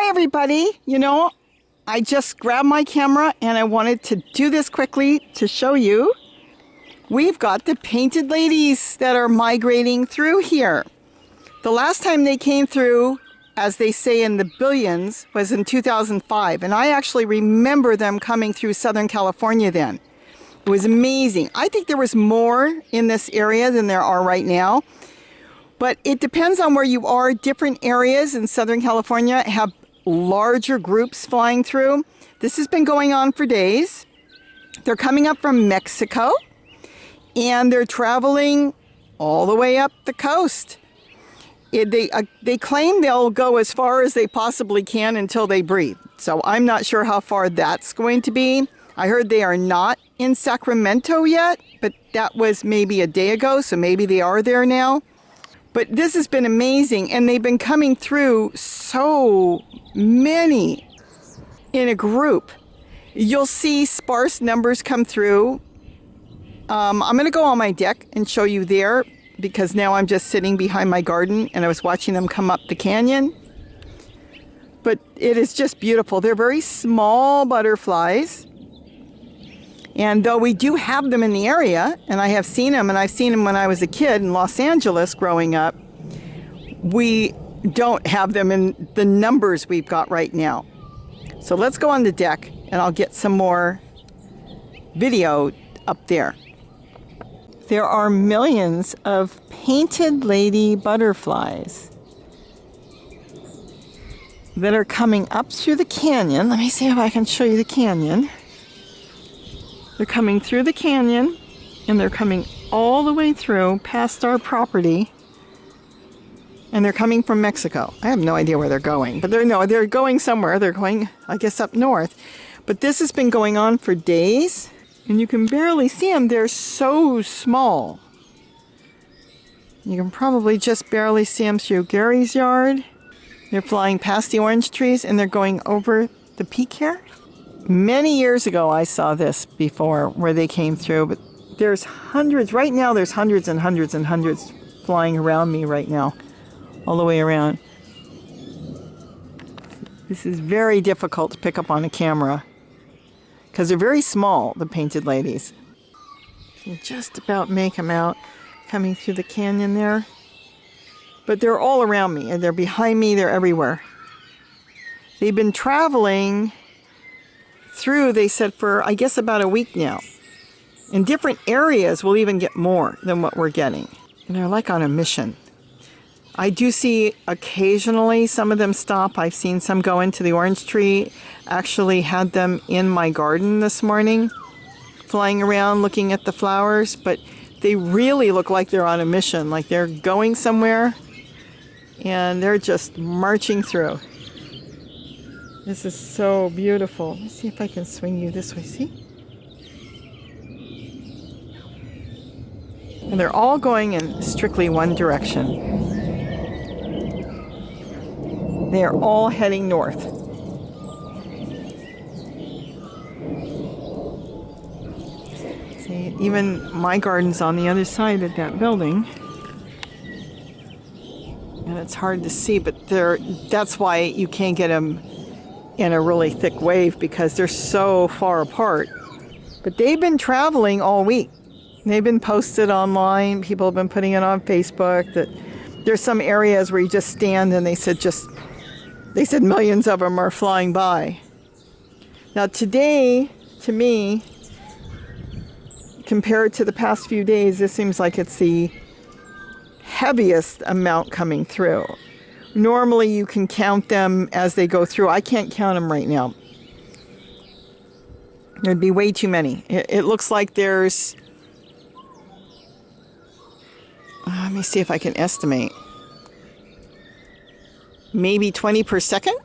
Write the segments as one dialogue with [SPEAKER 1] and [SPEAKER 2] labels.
[SPEAKER 1] Hi, everybody. I just grabbed my camera and I wanted to do this quickly to show you. We've got the painted ladies that are migrating through here. The last time they came through, as they say in the billions, was in 2005. And I actually remember them coming through Southern California then. It was amazing. I think there was more in this area than there are right now. But it depends on where you are. Different areas in Southern California have larger groups flying through. This has been going on for days. They're coming up from Mexico and they're traveling all the way up the coast. They claim they'll go as far as they possibly can until they breathe. So I'm not sure how far that's going to be. I heard they are not in Sacramento yet, but that was maybe a day ago, so maybe they are there now. But this has been amazing, and they've been coming through so many in a group. You'll see sparse numbers come through. I'm going to go on my deck and show you there, because now I'm just sitting behind my garden, and I was watching them come up the canyon. But it is just beautiful. They're very small butterflies. And though we do have them in the area, and I have seen them, and I've seen them when I was a kid in Los Angeles growing up, we don't have them in the numbers we've got right now. So let's go on the deck, and I'll get some more video up there. There are millions of painted lady butterflies that are coming up through the canyon. Let me see if I can show you the canyon. They're coming through the canyon, and they're coming all the way through past our property, and they're coming from Mexico. I have no idea where they're going, but they're going somewhere. They're going, I guess, up north. But this has been going on for days, and you can barely see them. They're so small. You can probably just barely see them through Gary's yard. They're flying past the orange trees, and they're going over the peak here. Many years ago, I saw this before where they came through, but there's hundreds. Right now, there's hundreds and hundreds and hundreds flying around me right now, all the way around. This is very difficult to pick up on a camera because they're very small, the painted ladies. You can just about make them out coming through the canyon there. But they're all around me, and they're behind me. They're everywhere. They've been traveling through, they said, for I guess about a week now. In different areas, we'll even get more than what we're getting. And they're like on a mission. I do see occasionally some of them stop. I've seen some go into the orange tree. Actually had them in my garden this morning, flying around looking at the flowers. But they really look like they're on a mission, like they're going somewhere, and they're just marching through. This is so beautiful. Let me see if I can swing you this way, see? And they're all going in strictly one direction. They are all heading north. See, even my garden's on the other side of that building. And it's hard to see, but that's why you can't get them in a really thick wave, because they're so far apart. But they've been traveling all week. They've been posted online. People have been putting it on Facebook that there's some areas where you just stand, and they said millions of them are flying by. Now today, to me, compared to the past few days, this seems like it's the heaviest amount coming through. Normally you can count them as they go through. I can't count them right now. There'd be way too many. It looks like there's, let me see if I can estimate, maybe 20 per second.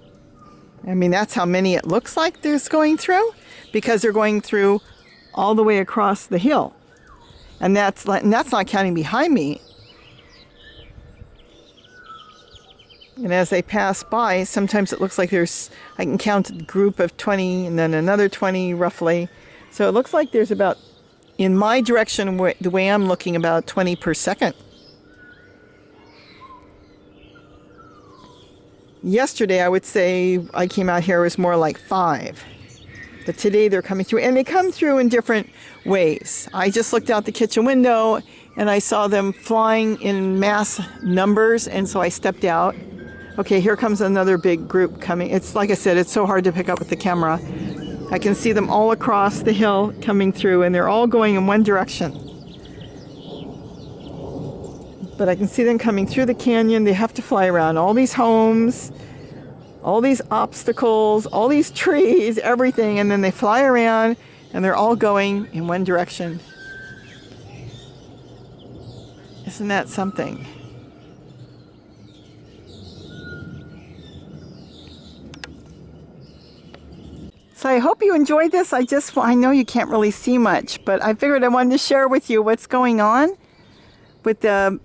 [SPEAKER 1] I mean, that's how many it looks like there's going through, because they're going through all the way across the hill. And that's not counting behind me. And as they pass by, sometimes it looks like I can count a group of 20 and then another 20 roughly. So it looks like there's about, in my direction, the way I'm looking, about 20 per second. Yesterday, I would say I came out here, it was more like 5. But today they're coming through, and they come through in different ways. I just looked out the kitchen window and I saw them flying in mass numbers, and so I stepped out. Okay, here comes another big group coming. It's like I said, it's so hard to pick up with the camera. I can see them all across the hill coming through, and they're all going in one direction. But I can see them coming through the canyon. They have to fly around all these homes, all these obstacles, all these trees, everything, and then they fly around, and they're all going in one direction. Isn't that something? So I hope you enjoyed this. I know you can't really see much, but I figured I wanted to share with you what's going on with the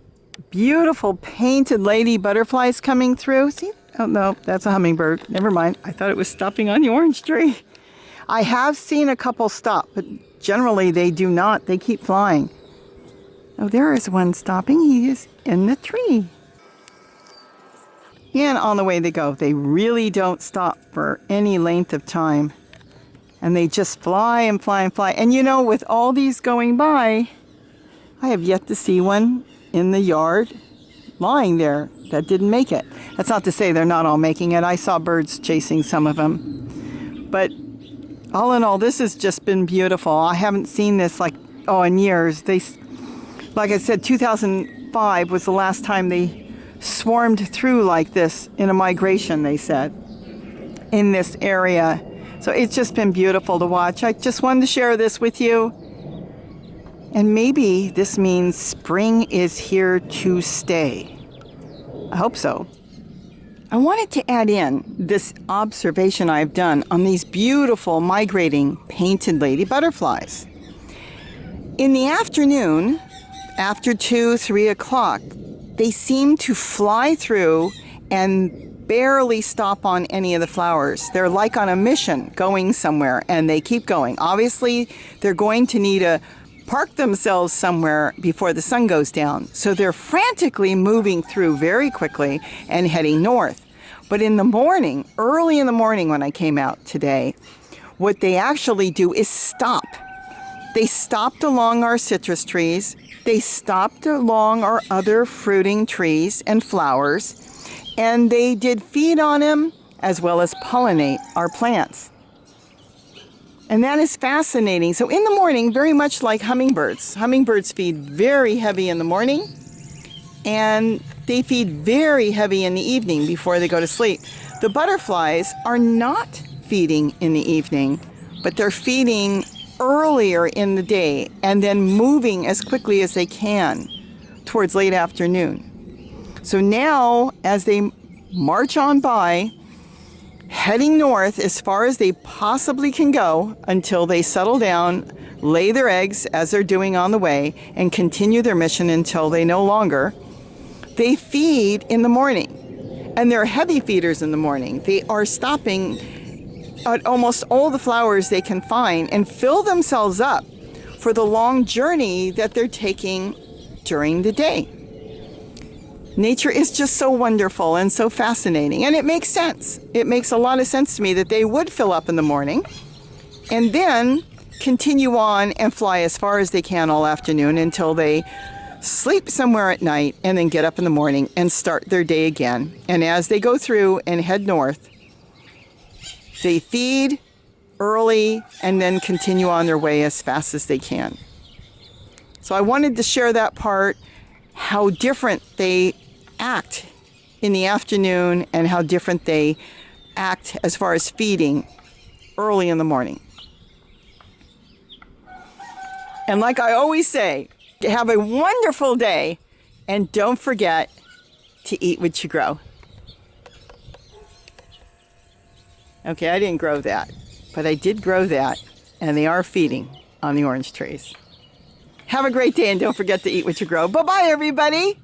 [SPEAKER 1] beautiful painted lady butterflies coming through. See? Oh no, that's a hummingbird. Never mind. I thought it was stopping on the orange tree. I have seen a couple stop, but generally they do not. They keep flying. Oh, there is one stopping. He is in the tree. And on the way they go. They really don't stop for any length of time. And they just fly and fly and fly. And you know, with all these going by, I have yet to see one in the yard lying there that didn't make it. That's not to say they're not all making it. I saw birds chasing some of them. But all in all, this has just been beautiful. I haven't seen this in years. Like I said, 2005 was the last time they swarmed through like this in a migration, they said, in this area. So it's just been beautiful to watch. I just wanted to share this with you. And maybe this means spring is here to stay. I hope so. I wanted to add in this observation I've done on these beautiful migrating painted lady butterflies. In the afternoon, after 2, 3 o'clock, they seem to fly through and barely stop on any of the flowers. They're like on a mission going somewhere, and they keep going. Obviously, they're going to need to park themselves somewhere before the sun goes down. So they're frantically moving through very quickly and heading north. But in the morning, early in the morning when I came out today, what they actually do is stop. They stopped along our citrus trees. They stopped along our other fruiting trees and flowers, and they did feed on them as well as pollinate our plants. And that is fascinating. So in the morning, very much like hummingbirds. Hummingbirds feed very heavy in the morning, and they feed very heavy in the evening before they go to sleep. The butterflies are not feeding in the evening, but they're feeding earlier in the day and then moving as quickly as they can towards late afternoon. So now, as they march on by, heading north as far as they possibly can go until they settle down, lay their eggs as they're doing on the way, and continue their mission until they no longer, they feed in the morning. And they're heavy feeders in the morning. They are stopping at almost all the flowers they can find and fill themselves up for the long journey that they're taking during the day. Nature is just so wonderful and so fascinating, and it makes sense. It makes a lot of sense to me that they would fill up in the morning and then continue on and fly as far as they can all afternoon until they sleep somewhere at night and then get up in the morning and start their day again. And as they go through and head north, they feed early and then continue on their way as fast as they can. So I wanted to share that part, how different they act in the afternoon and how different they act as far as feeding early in the morning. And like I always say, have a wonderful day, and don't forget to eat what you grow. Okay, I didn't grow that, but I did grow that, and they are feeding on the orange trees. Have a great day, and don't forget to eat what you grow. Bye-bye, everybody.